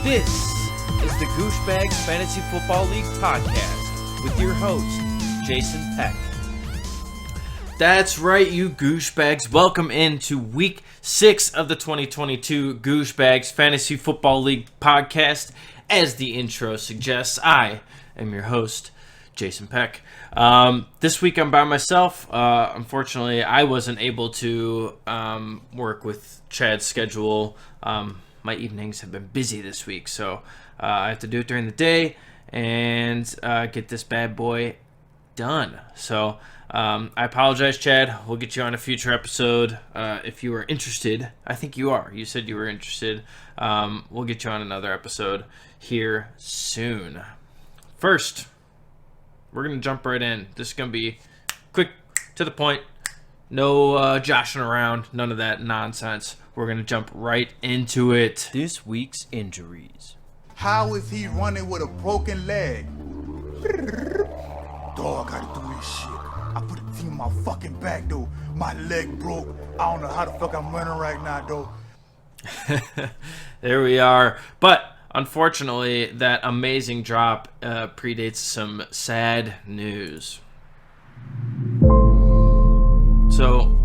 This is the Gooshbagz Fantasy Football League podcast with your host, Jason Peck. That's right, you Gooshbagz. Welcome into week 6 of the 2022 Gooshbagz Fantasy Football League podcast. As the intro suggests, I am your host, Jason Peck. This week I'm by myself. Unfortunately, I wasn't able to work with Chad's schedule. My evenings have been busy this week, so I have to do it during the day and get this bad boy done. So I apologize, Chad. We'll get you on a future episode if you are interested. I think you are. You said you were interested. We'll get you on another episode here soon. First, we're going to jump right in. This is going to be quick, to the point. No joshing around. None of that nonsense. We're going to jump right into it. This week's injuries. How is he running with a broken leg? Dog, I gotta do this shit. I put a team on my fucking back, though. My leg broke. I don't know how the fuck I'm running right now, though. There we are. But unfortunately, that amazing drop predates some sad news. So,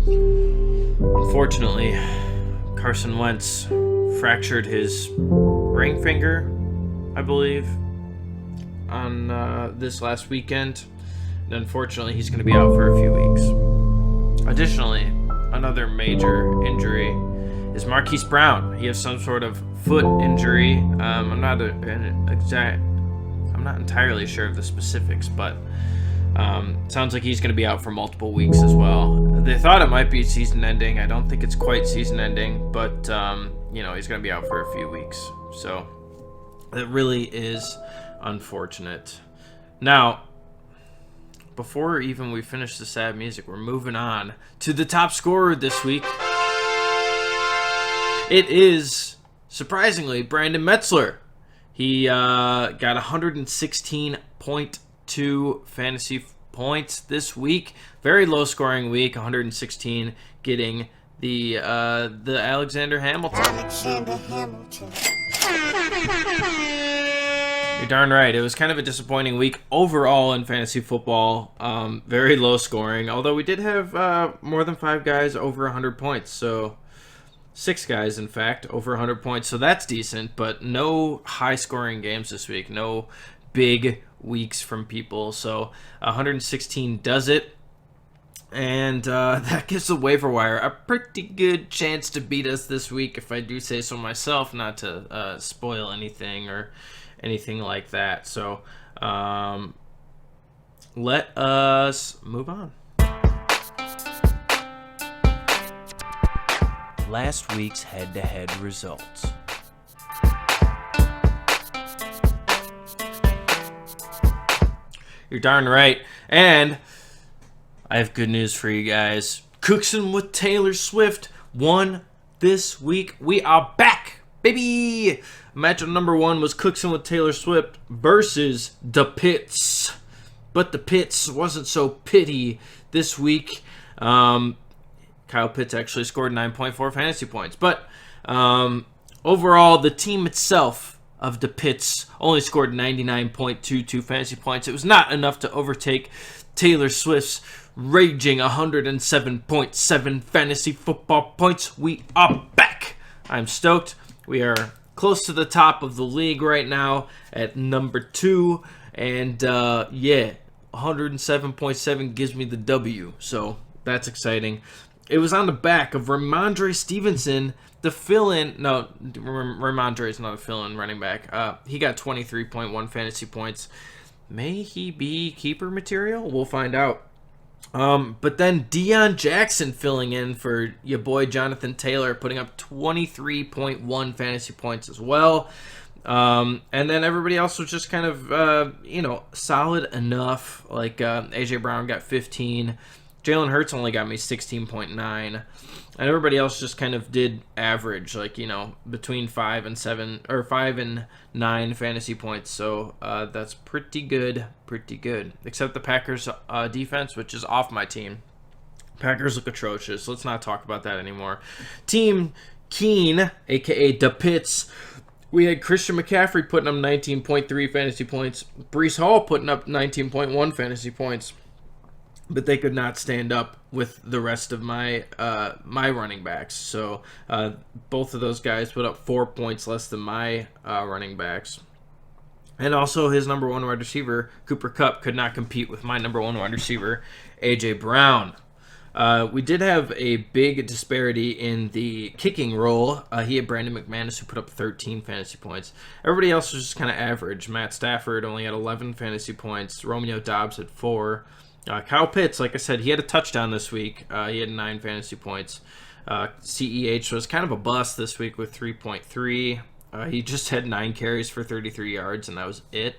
unfortunately, Carson Wentz fractured his ring finger, I believe, on this last weekend. And unfortunately, he's going to be out for a few weeks. Additionally, another major injury is Marquise Brown. He has some sort of foot injury. I'm not entirely sure of the specifics, but sounds like he's going to be out for multiple weeks as well. They thought it might be season-ending. I don't think it's quite season-ending, but he's going to be out for a few weeks. So it really is unfortunate. Now, before even we finish the sad music, we're moving on to the top scorer this week. It is, surprisingly, Brandon Metzler. He got 116.2 fantasy points this week. Very low-scoring week, 116, getting the Alexander Hamilton. You're darn right. It was kind of a disappointing week overall in fantasy football. Very low scoring, although we did have more than 5 guys over 100 points. So 6 guys, in fact, over 100 points. So that's decent, but no high-scoring games this week. No big weeks from people. So 116 does it. And that gives the waiver wire a pretty good chance to beat us this week, if I do say so myself, not to spoil anything or anything like that. So let us move on. Last week's head-to-head results. You're darn right. And I have good news for you guys. Cooksin' with Taylor Swift won this week. We are back, baby! Matchup number 1 was Cooksin' with Taylor Swift versus the Pitts. But the Pitts wasn't so pitty this week. Kyle Pitts actually scored 9.4 fantasy points. But overall, the team itself of the Pitts only scored 99.22 fantasy points. It was not enough to overtake Taylor Swift's raging 107.7 fantasy football points. We are back. I'm stoked. We are close to the top of the league right now at number 2. And 107.7 gives me the W. So that's exciting. It was on the back of Ramondre Stevenson, the fill-in. No, Ramondre is not a fill-in running back. He got 23.1 fantasy points. May he be keeper material? We'll find out. But then Deion Jackson filling in for your boy Jonathan Taylor, putting up 23.1 fantasy points as well. And then everybody else was just kind of, solid enough. Like A.J. Brown got 15. Jalen Hurts only got me 16.9. And everybody else just kind of did average, between 5 and 7 or 5 and 9 fantasy points. So that's pretty good. Except the Packers defense, which is off my team. Packers look atrocious. Let's not talk about that anymore. Team Keen, a.k.a. the Pitts, We had Christian McCaffrey putting up 19.3 fantasy points. Breece Hall putting up 19.1 fantasy points. But they could not stand up with the rest of my my running backs. So both of those guys put up 4 points less than my running backs. And also his number one wide receiver, Cooper Kupp, could not compete with my number one wide receiver, A.J. Brown. We did have a big disparity in the kicking role. He had Brandon McManus, who put up 13 fantasy points. Everybody else was just kind of average. Matt Stafford only had 11 fantasy points. Romeo Doubs had 4. Kyle Pitts, like I said, he had a touchdown this week. He had 9 fantasy points. CEH was kind of a bust this week with 3.3. He just had 9 carries for 33 yards, and that was it.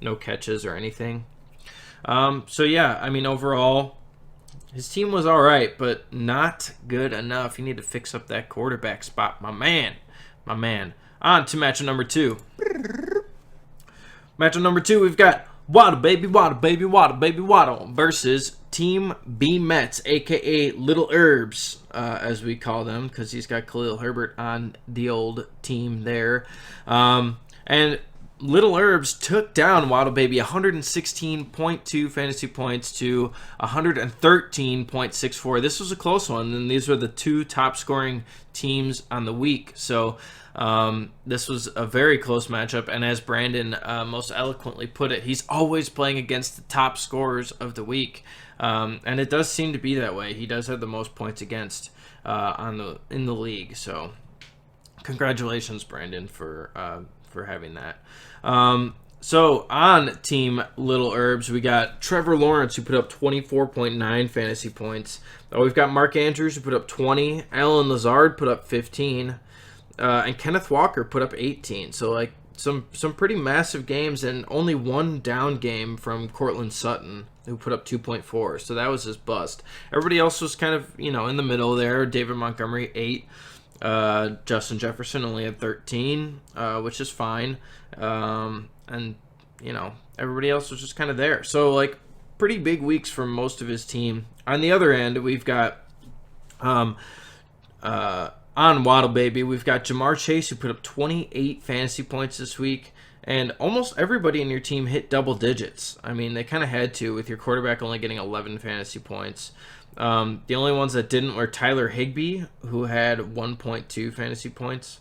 No catches or anything. So, yeah, I mean, overall, his team was all right, but not good enough. You need to fix up that quarterback spot, my man. My man. On to matchup number 2. Matchup number 2, we've got Waddle Baby Waddle versus Team B Mets, a.k.a. Little Herbs, as we call them, because he's got Khalil Herbert on the old team there. And Little Herbs took down Waddle Baby 116.2 fantasy points to 113.64. This was a close one, and these were the 2 top scoring teams on the week. So this was a very close matchup, and as Brandon most eloquently put it, he's always playing against the top scorers of the week. And it does seem to be that way. He does have the most points against in the league. So congratulations, Brandon, for having that. So on Team Little Herbs, we got Trevor Lawrence, who put up 24.9 fantasy points. We've got Mark Andrews, who put up 20. Alan Lazard put up 15. And Kenneth Walker put up 18. So, like, some pretty massive games, and only one down game from Cortland Sutton, who put up 2.4. So that was his bust. Everybody else was kind of, in the middle there. David Montgomery, 8. Justin Jefferson only had 13, which is fine. And, everybody else was just kind of there. So, like, pretty big weeks from most of his team. On the other end, we've got on Waddle Baby, we've got Jamar Chase, who put up 28 fantasy points this week. And almost everybody in your team hit double digits. I mean, they kind of had to, with your quarterback only getting 11 fantasy points. The only ones that didn't were Tyler Higbee, who had 1.2 fantasy points.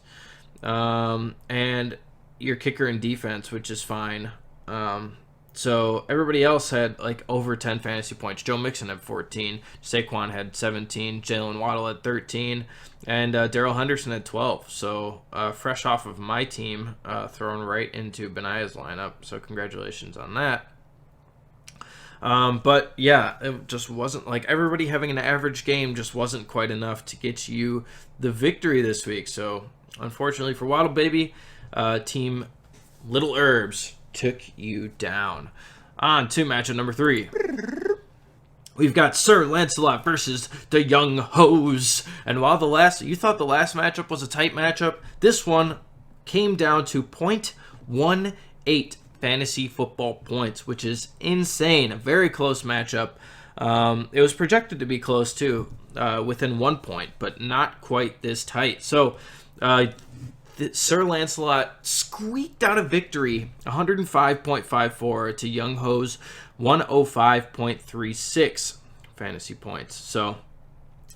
And your kicker and defense, which is fine. So everybody else had like over 10 fantasy points. Joe Mixon had 14. Saquon had 17. Jalen Waddle had 13. And Darrell Henderson had 12. So fresh off of my team, thrown right into Benaya's lineup. So congratulations on that. But yeah, it just wasn't like everybody having an average game just wasn't quite enough to get you the victory this week. So unfortunately for Waddle Baby, Team Little Herbs took you down. On to matchup number 3. We've got Sir Lancelot versus the Young Hose. And while you thought the last matchup was a tight matchup, this one came down to 0.18 fantasy football points, which is insane. A very close matchup. It was projected to be close too, within 1 point, but not quite this tight. So Sir Lancelot squeaked out a victory, 105.54 to Young Ho's 105.36 fantasy points. So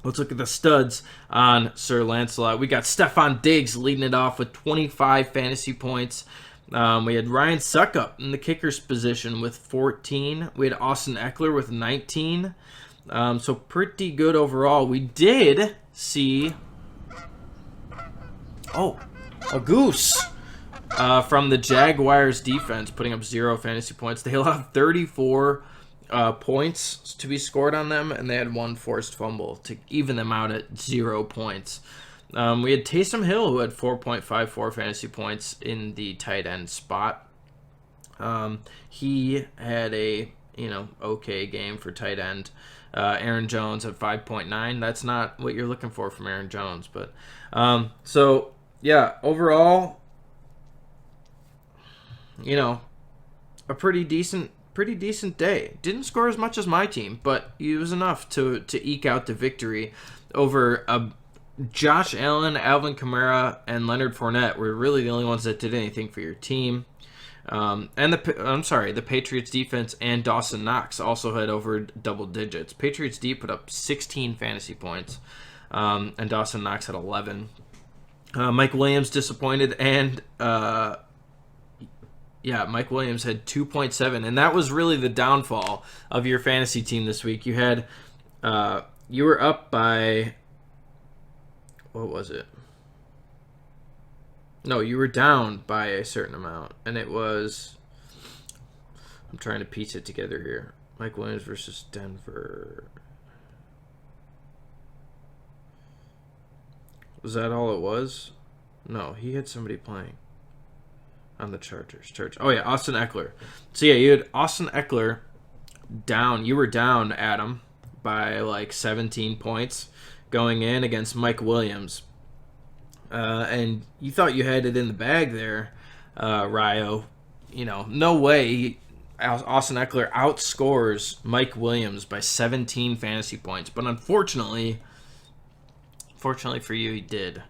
let's look at the studs on Sir Lancelot. We got Stephon Diggs leading it off with 25 fantasy points. We had Ryan Suckup in the kicker's position with 14. We had Austin Eckler with 19. So pretty good overall. We did see a goose from the Jaguars defense putting up 0 fantasy points. They allowed 34 points to be scored on them, and they had 1 forced fumble to even them out at 0 points. We had Taysom Hill, who had 4.54 fantasy points in the tight end spot. He had a okay game for tight end. Aaron Jones at 5.9. That's not what you're looking for from Aaron Jones, but so yeah, overall, a pretty decent day. Didn't score as much as my team, but it was enough to eke out the victory over Josh Allen, Alvin Kamara, and Leonard Fournette were really the only ones that did anything for your team. The Patriots defense and Dawson Knox also had over double digits. Patriots D put up 16 fantasy points, and Dawson Knox had 11. Mike Williams disappointed, and Mike Williams had 2.7, and that was really the downfall of your fantasy team this week. You had, you were up by, what was it? No, you were down by a certain amount, and it was, I'm trying to piece it together here. Mike Williams versus Denver. Was that all it was? No, he had somebody playing on the Chargers. Oh, yeah, Austin Eckler. So, yeah, you had Austin Eckler down. You were down, Adam, by like 17 points going in against Mike Williams. And you thought you had it in the bag there, Ryo. You know, no way Austin Eckler outscores Mike Williams by 17 fantasy points. But unfortunately for you, he did.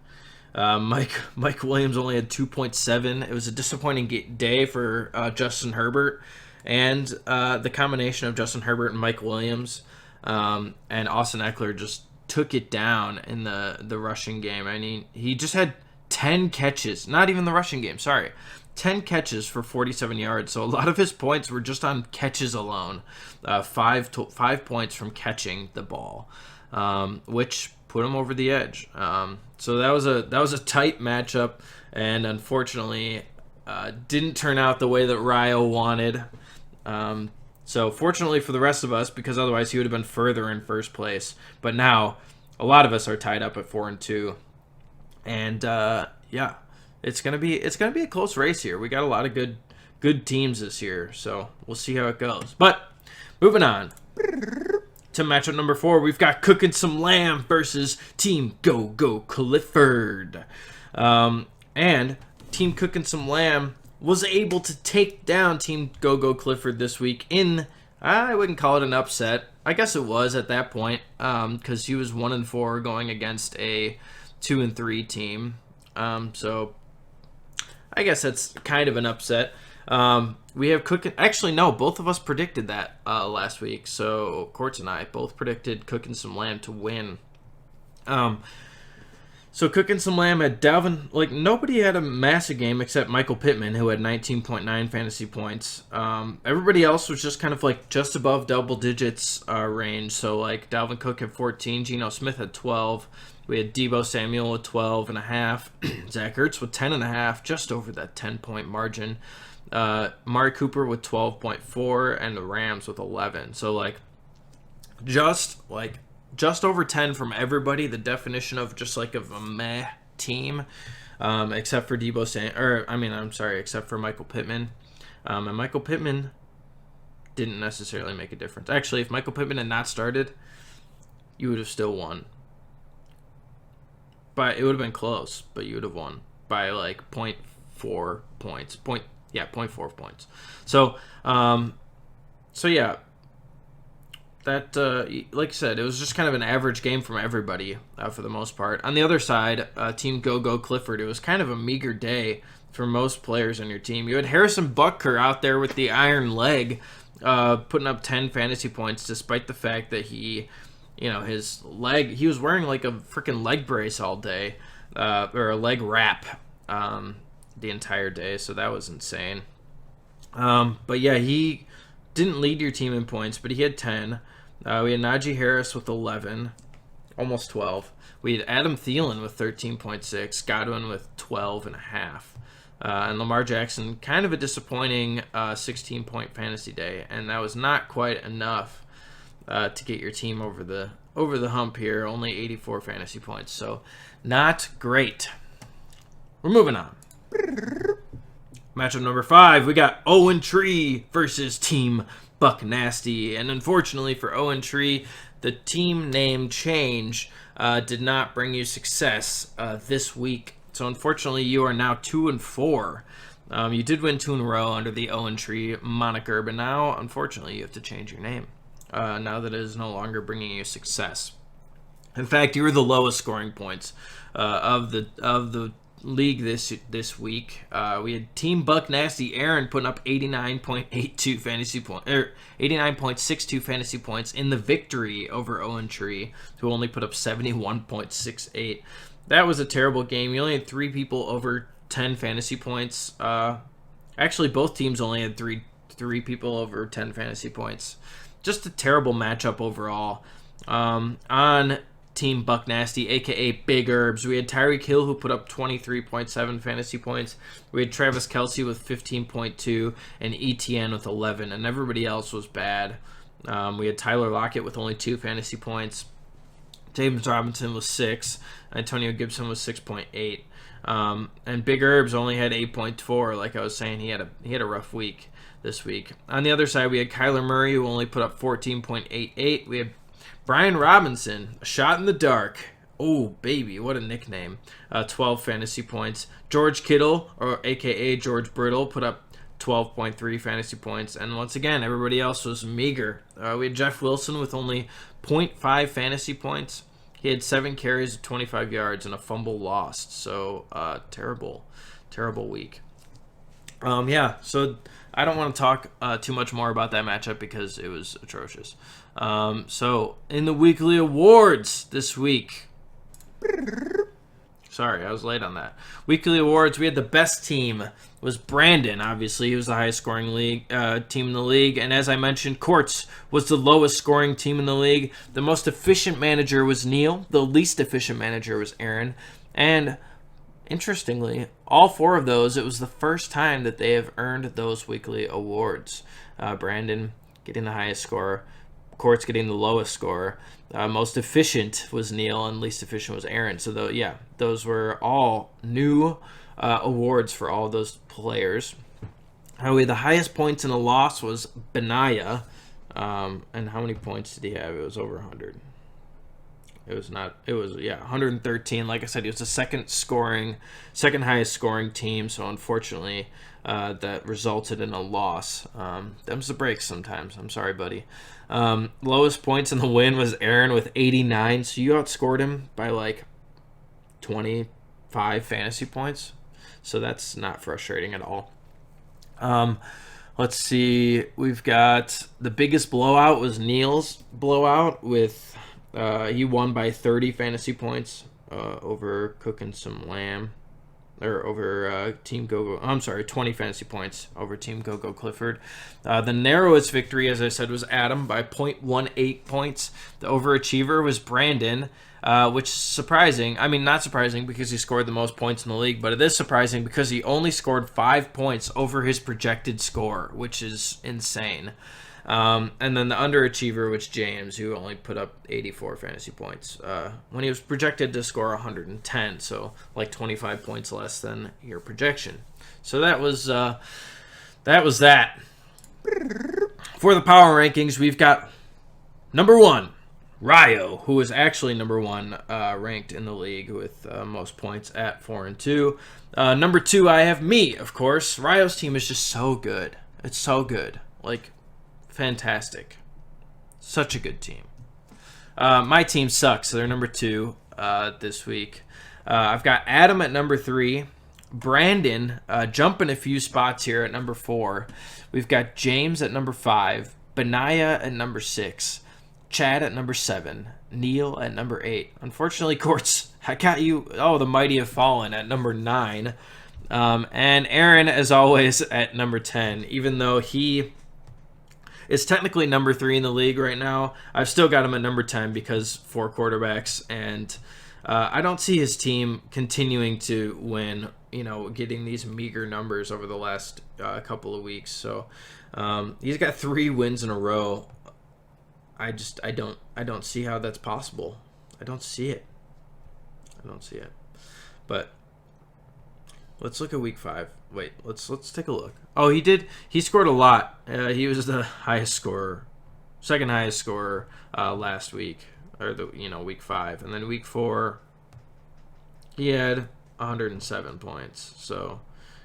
Mike Williams only had 2.7. It was a disappointing day for Justin Herbert, and the combination of Justin Herbert and Mike Williams and Austin Eckler just took it down in the rushing game. I mean, he just had 10 catches, not even the rushing game, sorry. 10 catches for 47 yards, so a lot of his points were just on catches alone. 5 points from catching the ball, which put him over the edge. So that was a tight matchup, and unfortunately didn't turn out the way that Ryo wanted. So fortunately for the rest of us, because otherwise he would have been further in first place. But now a lot of us are tied up at 4-2, and it's gonna be a close race here. We got a lot of good teams this year, so we'll see how it goes. But moving on to matchup number 4, we've got Cooking Some Lamb versus Team Go Clifford. And Team Cooking Some Lamb was able to take down Team Go Clifford this week in, I wouldn't call it an upset. I guess it was at that point, because he was 1-4 going against a 2-3 team. So I guess that's kind of an upset. We have Cookin'. Actually, no, both of us predicted that last week. So Courts and I both predicted Cooking Some Lamb to win. So Cooking Some Lamb had Dalvin. Like, nobody had a massive game except Michael Pittman, who had 19.9 fantasy points. Everybody else was just kind of like just above double digits range. So like Dalvin Cook had 14, Geno Smith had 12. We had Deebo Samuel with 12.5, Zach Ertz with 10.5, just over that 10-point margin. Amari Cooper with 12.4, and the Rams with 11. So like just over 10 from everybody. The definition of just like of a meh team, except for except for Michael Pittman. And Michael Pittman didn't necessarily make a difference. Actually, if Michael Pittman had not started, you would have still won. But it would have been close, but you would have won by like 0.4 points. 0.4 points. So yeah, that like I said, it was just kind of an average game from everybody for the most part. On the other side, Team Go Clifford, it was kind of a meager day for most players on your team. You had Harrison Butker out there with the iron leg, putting up 10 fantasy points, despite the fact that his leg, he was wearing like a freaking leg brace all day, or a leg wrap the entire day, so that was insane. But yeah, he didn't lead your team in points, but he had 10. We had Najee Harris with 11, almost 12. We had Adam Thielen with 13.6, Godwin with 12.5. And Lamar Jackson, kind of a disappointing 16-point fantasy day, and that was not quite enough to get your team over the hump here. Only 84 fantasy points, so not great. We're moving on. Matchup number 5, we got Owen Tree versus Team Buck Nasty, and unfortunately for Owen Tree, the team name change did not bring you success this week. So unfortunately, you are now 2-4. You did win 2 in a row under the Owen Tree moniker, but now unfortunately you have to change your name now that it is no longer bringing you success. In fact, you were the lowest scoring points of the league this week. We had Team Buck Nasty Aaron putting up 89.82 fantasy points, 89.62 fantasy points in the victory over Owen Tree, who only put up 71.68. That was a terrible game. You only had 3 people over 10 fantasy points. Actually, both teams only had three people over 10 fantasy points. Just a terrible matchup overall. On Team Buck Nasty, aka Big Herbs, we had Tyreek Hill, who put up 23.7 fantasy points. We had Travis Kelce with 15.2 and ETN with 11, and everybody else was bad. We had Tyler Lockett with only 2 fantasy points. James Robinson was 6. Antonio Gibson was 6.8. And Big Herbs only had 8.4. Like I was saying, he had a rough week this week. On the other side, we had Kyler Murray, who only put up 14.88. We had Brian Robinson, a shot in the dark. Oh, baby, what a nickname. 12 fantasy points. George Kittle, or a.k.a. George Brittle, put up 12.3 fantasy points. And once again, everybody else was meager. We had Jeff Wilson with only 0.5 fantasy points. He had 7 carries of 25 yards and a fumble lost. So, terrible week. So I don't want to talk too much more about that matchup because it was atrocious. So, in the weekly awards this week. Sorry, I was late on that. Weekly awards, we had the best team was Brandon, obviously. He was the highest scoring team in the league. And as I mentioned, Courts was the lowest scoring team in the league. The most efficient manager was Neil. The least efficient manager was Aaron. And interestingly, all 4 of those, it was the first time that they have earned those weekly awards. Brandon getting the highest score, Courts getting the lowest score. Most efficient was Neil, and least efficient was Aaron. So, those were all new awards for all those players. The highest points in a loss was Benaya. And how many points did he have? It was over 100. It was 113. Like I said, he was the second highest scoring team. So unfortunately, that resulted in a loss. Them's the breaks sometimes. I'm sorry, buddy. Lowest points in the win was Aaron with 89. So you outscored him by like 25 fantasy points. So that's not frustrating at all. Let's see. We've got the biggest blowout was Neil's blowout with. He won by 30 fantasy points over Cooking Some Lamb, or over Team Go-Go. I'm sorry, 20 fantasy points over Team Go-Go Clifford. The narrowest victory, as I said, was Adam by 0.18 points. The overachiever was Brandon, which is surprising. I mean, not surprising because he scored the most points in the league, but it is surprising because he only scored 5 points over his projected score, which is insane. And then the underachiever was James, who only put up 84 fantasy points when he was projected to score 110, so like 25 points less than your projection. So that was that. For the power rankings, we've got number 1, Ryo, who is actually number 1 ranked in the league with most points at 4-2. Number 2, I have me, of course. Ryo's team is just so good. It's so good. Like, fantastic. Such a good team. My team sucks, so they're number 2 this week. I've got Adam at number 3. Brandon jumping a few spots here at number 4. We've got James at number 5. Benaya at number 6. Chad at number 7. Neil at number 8. Unfortunately, Courts, I got you. Oh, the mighty have fallen at number 9. And Aaron, as always, at number 10. Even though he is technically number 3 in the league right now, I've still got him at number 10 because 4 quarterbacks, and I don't see his team continuing to win, getting these meager numbers over the last couple of weeks. So he's got 3 wins in a row. I don't see how that's possible. I don't see it. But let's look at week 5. Wait, let's take a look. Oh, he scored a lot. He was the highest scorer, second highest scorer last week, or week 5, and then week 4 he had 107 points. So,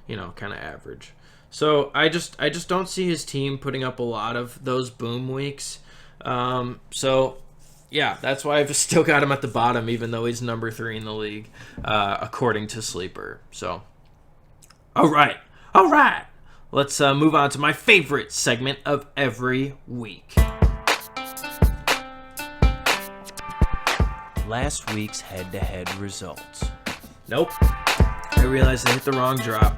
kind of average. So I just don't see his team putting up a lot of those boom weeks. So Yeah, that's why I've still got him at the bottom, even though he's number 3 in the league, according to Sleeper. So, all right. Let's move on to my favorite segment of every week. Last week's head-to-head results. Nope. I realized I hit the wrong drop.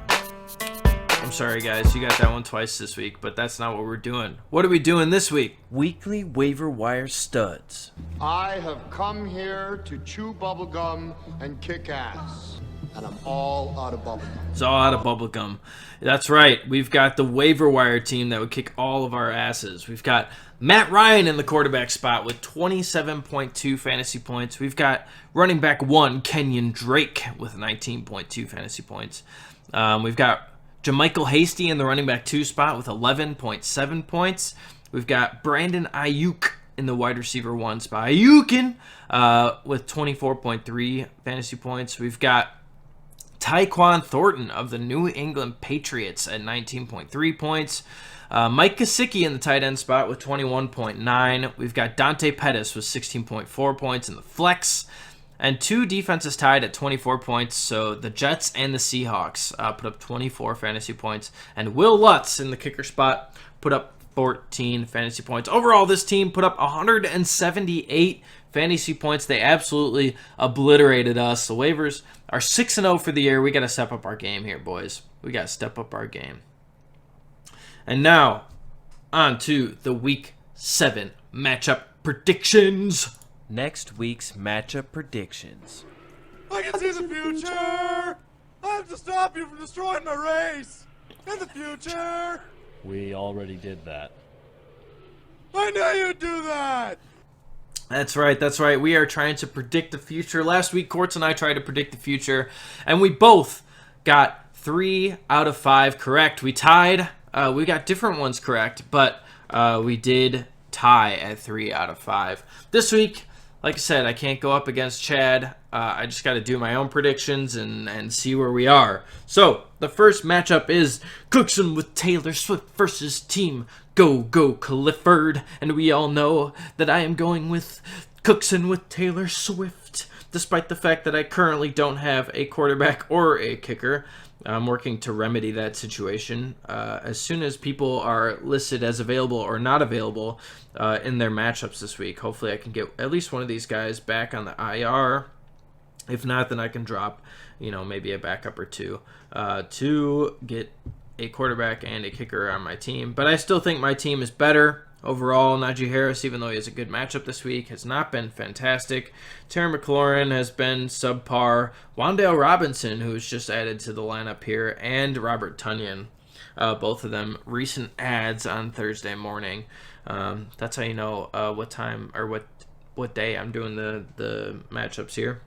I'm sorry, guys. You got that one twice this week, but that's not what we're doing. What are we doing this week? Weekly waiver wire studs. I have come here to chew bubblegum and kick ass. And I'm all out of bubblegum. It's all out of bubblegum. That's right. We've got the waiver wire team that would kick all of our asses. We've got Matt Ryan in the quarterback spot with 27.2 fantasy points. We've got running back 1, Kenyon Drake, with 19.2 fantasy points. We've got Jermichael Hasty in the running back 2 spot with 11.7 points. We've got Brandon Ayuk in the wide receiver 1 spot. Ayukin with 24.3 fantasy points. We've got Tyquan Thornton of the New England Patriots at 19.3 points. Mike Gesicki in the tight end spot with 21.9. We've got Dante Pettis with 16.4 points in the flex. And 2 defenses tied at 24 points, so the Jets and the Seahawks put up 24 fantasy points. And Will Lutz in the kicker spot put up 14 fantasy points. Overall, this team put up 178 fantasy points. They absolutely obliterated us. The waivers are 6-0 for the year. We got to step up our game here, boys. We got to step up our game. And now, on to the Week 7 matchup predictions. Next week's matchup predictions. I can see the future! I have to stop you from destroying my race! In the future! We already did that. I knew you'd do that! That's right. We are trying to predict the future. Last week, Courts and I tried to predict the future, and we both got 3 out of 5 correct. We tied. We got different ones correct, but we did tie at 3 out of 5. This week, like I said, I can't go up against Chad. I just got to do my own predictions and see where we are. So, the first matchup is Cookson with Taylor Swift versus Team Go Clifford. And we all know that I am going with Cookson with Taylor Swift, despite the fact that I currently don't have a quarterback or a kicker. I'm working to remedy that situation. As soon as people are listed as available or not available in their matchups this week, hopefully I can get at least one of these guys back on the IR. If not, then I can drop, maybe a backup or two to get a quarterback and a kicker on my team. But I still think my team is better. Overall, Najee Harris, even though he has a good matchup this week, has not been fantastic. Terry McLaurin has been subpar. Wan'Dale Robinson, who was just added to the lineup here, and Robert Tonyan, both of them recent adds on Thursday morning. That's how you know what time or what day I'm doing the matchups here.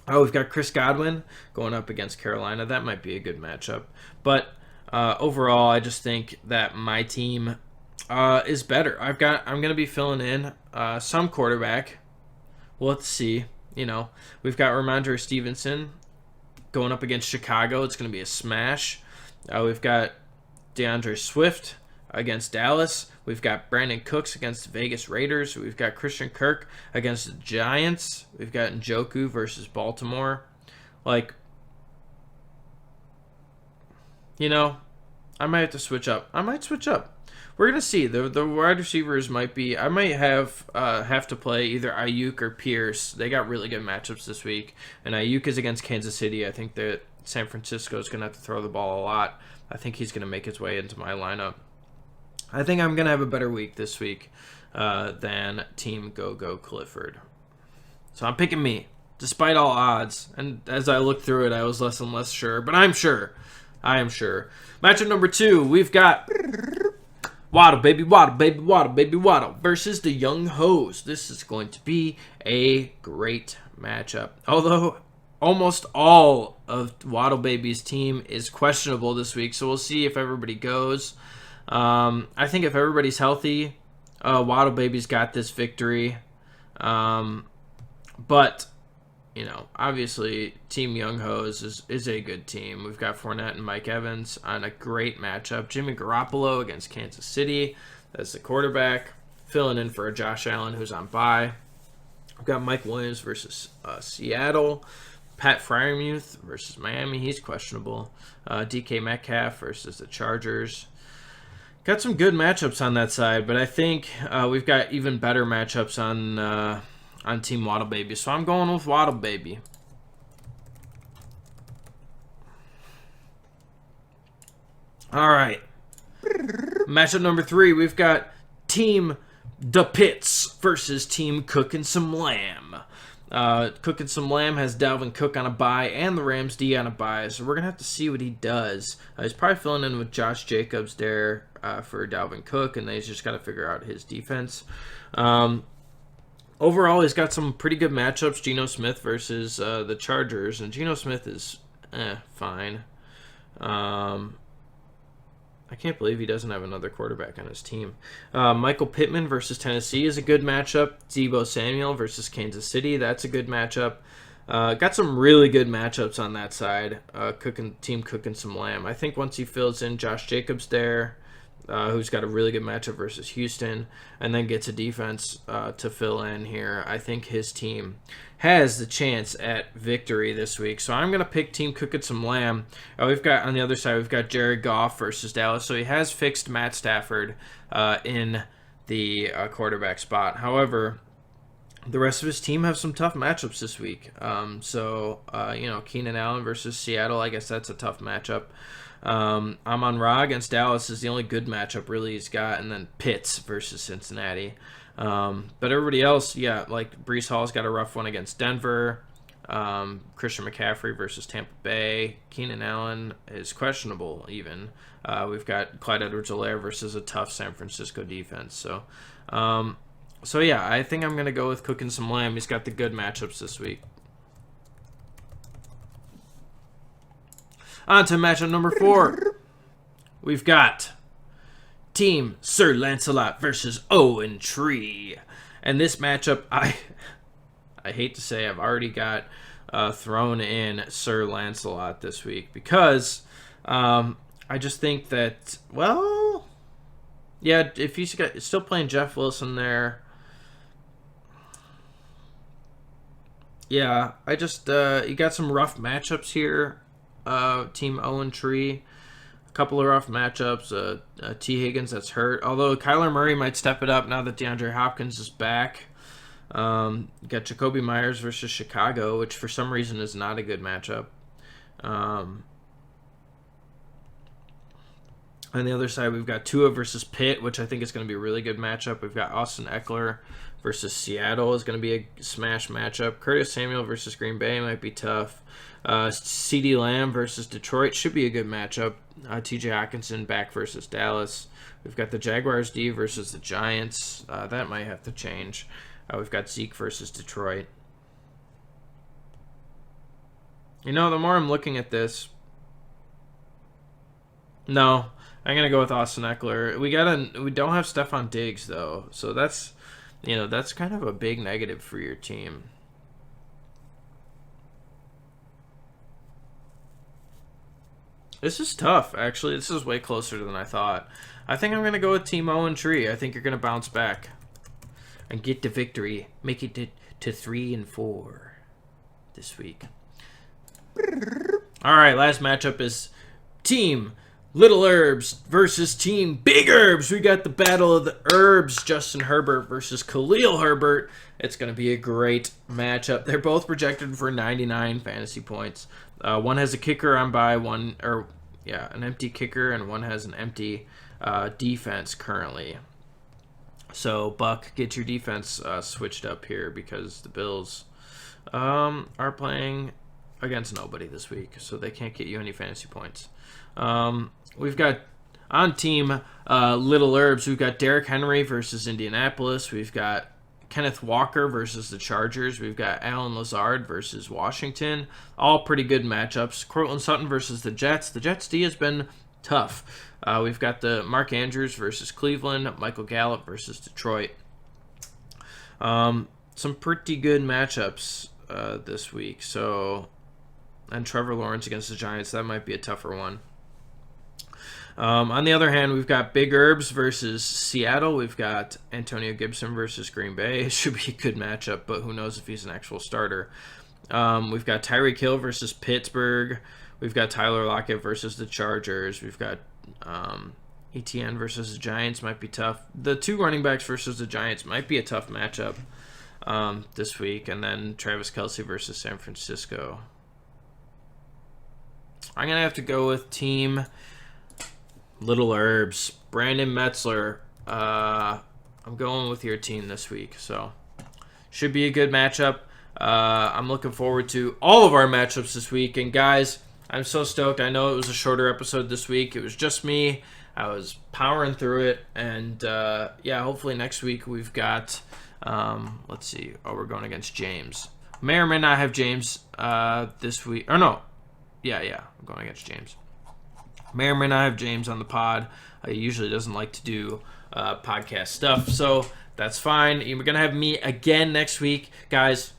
Oh, we've got Chris Godwin going up against Carolina. That might be a good matchup. But overall, I just think that my team is better. I'm gonna be filling in some quarterback. We'll have to see. We've got Ramondre Stevenson going up against Chicago. It's gonna be a smash. We've got DeAndre Swift against Dallas. We've got Brandon Cooks against the Vegas Raiders. We've got Christian Kirk against the Giants. We've got Njoku versus Baltimore. I might have to switch up. I might switch up. We're going to see. The wide receivers might be... I might have to play either Ayuk or Pierce. They got really good matchups this week. And Ayuk is against Kansas City. I think that San Francisco is going to have to throw the ball a lot. I think he's going to make his way into my lineup. I think I'm going to have a better week this week than Team Go Clifford. So I'm picking me, despite all odds. And as I looked through it, I was less and less sure. But I'm sure. I am sure. Matchup number 2, we've got Waddle versus the Young Hoes. This is going to be a great matchup. Although almost all of Waddle Baby's team is questionable this week, so we'll see if everybody goes. I think if everybody's healthy, Waddle Baby's got this victory. But obviously Team Young Hoes is a good team. We've got Fournette and Mike Evans on a great matchup. Jimmy Garoppolo against Kansas City as the quarterback, filling in for Josh Allen, who's on bye. We've got Mike Williams versus Seattle. Pat Freiermuth versus Miami. He's questionable. DK Metcalf versus the Chargers. Got some good matchups on that side, but I think we've got even better matchups on Team Waddle Baby. So I'm going with Waddle Baby. All right. Matchup number 3, we've got Team The Pits versus Team Cookin' Some Lamb. Cookin' Some Lamb has Dalvin Cook on a bye and the Rams D on a bye, so we're going to have to see what he does. He's probably filling in with Josh Jacobs there for Dalvin Cook, and he's just got to figure out his defense. Overall, he's got some pretty good matchups. Geno Smith versus the Chargers, and Geno Smith is fine. I can't believe he doesn't have another quarterback on his team. Michael Pittman versus Tennessee is a good matchup. Deebo Samuel versus Kansas City, that's a good matchup. Got some really good matchups on that side. Team Cookin' Some Lamb. I think once he fills in Josh Jacobs there, who's got a really good matchup versus Houston, and then gets a defense to fill in here, I think his team has the chance at victory this week. So I'm going to pick Team Cookin' Some Lamb. We've got on the other side, we've got Jared Goff versus Dallas. So he has fixed Matt Stafford in the quarterback spot. However, the rest of his team have some tough matchups this week. Keenan Allen versus Seattle, I guess that's a tough matchup. Amon-Ra against Dallas is the only good matchup really he's got, and then Pitts versus Cincinnati. But everybody else, like Breece Hall's got a rough one against Denver. Christian McCaffrey versus Tampa Bay. Keenan Allen is questionable even. We've got Clyde Edwards-Helaire versus a tough San Francisco defense. So I think I'm going to go with Cookin' Some Lamb. He's got the good matchups this week. On to matchup number 4. We've got Team Sir Lancelot versus Owen Tree. And this matchup, I hate to say I've already got thrown in Sir Lancelot this week because I just think that, if he's still playing Jeff Wilson there, I just you got some rough matchups here. Team Owen Tree, a couple of rough matchups. T. Higgins that's hurt, although Kyler Murray might step it up now that DeAndre Hopkins is back. You got Jacoby Myers versus Chicago, which for some reason is not a good matchup. On the other side, we've got Tua versus Pitt, which I think is going to be a really good matchup. We've got Austin Eckler versus Seattle is going to be a smash matchup. Curtis Samuel versus Green Bay might be tough. CeeDee Lamb versus Detroit should be a good matchup. TJ Hockenson back versus Dallas. We've got the Jaguars D versus the Giants. That might have to change. We've got Zeke versus Detroit. The more I'm looking at this, no, I'm gonna go with Austin Eckler. We don't have Stephon Diggs though, so that's kind of a big negative for your team. This is tough, actually. This is way closer than I thought. I think I'm going to go with Team Owen Tree. I think you're going to bounce back and get the victory. Make it to 3-4 this week. All right, last matchup is Team Little Herbs versus Team Big Herbs. We got the battle of the Herbs, Justin Herbert versus Khalil Herbert. It's going to be a great matchup. They're both projected for 99 fantasy points. One has a kicker on bye, an empty kicker, and one has an empty defense currently. So, Buck, get your defense switched up here because the Bills are playing against nobody this week, so they can't get you any fantasy points. We've got on Team Little Herbs, we've got Derrick Henry versus Indianapolis. We've got Kenneth Walker versus the Chargers. We've got Alan Lazard versus Washington. All pretty good matchups. Cortland Sutton versus the Jets. The Jets D has been tough. We've got the Mark Andrews versus Cleveland. Michael Gallup versus Detroit. Some pretty good matchups this week. And Trevor Lawrence against the Giants. That might be a tougher one. On the other hand, we've got Big Herbs versus Seattle. We've got Antonio Gibson versus Green Bay. It should be a good matchup, but who knows if he's an actual starter. We've got Tyreek Hill versus Pittsburgh. We've got Tyler Lockett versus the Chargers. We've got ETN versus the Giants. Might be tough. The 2 running backs versus the Giants might be a tough matchup this week. And then Travis Kelce versus San Francisco. I'm going to have to go with Team Little Herbs. Brandon Metzler. I'm going with your team this week. So, should be a good matchup. I'm looking forward to all of our matchups this week. And guys, I'm so stoked. I know it was a shorter episode this week. It was just me. I was powering through it. And, yeah, hopefully next week we've got, let's see. Oh, we're going against James. May or may not have James this week. Or no. Yeah, I'm going against James. May or may not have James on the pod. He usually doesn't like to do podcast stuff, so that's fine. You're going to have me again next week. Guys,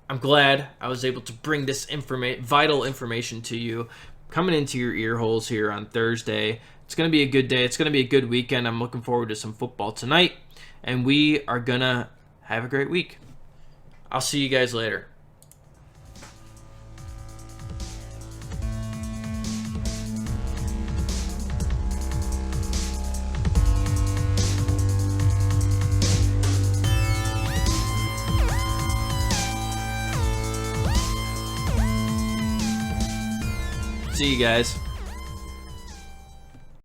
I'm glad I was able to bring this vital information to you coming into your ear holes here on Thursday. It's going to be a good day. It's going to be a good weekend. I'm looking forward to some football tonight, and we are going to have a great week. I'll see you guys later. See you guys.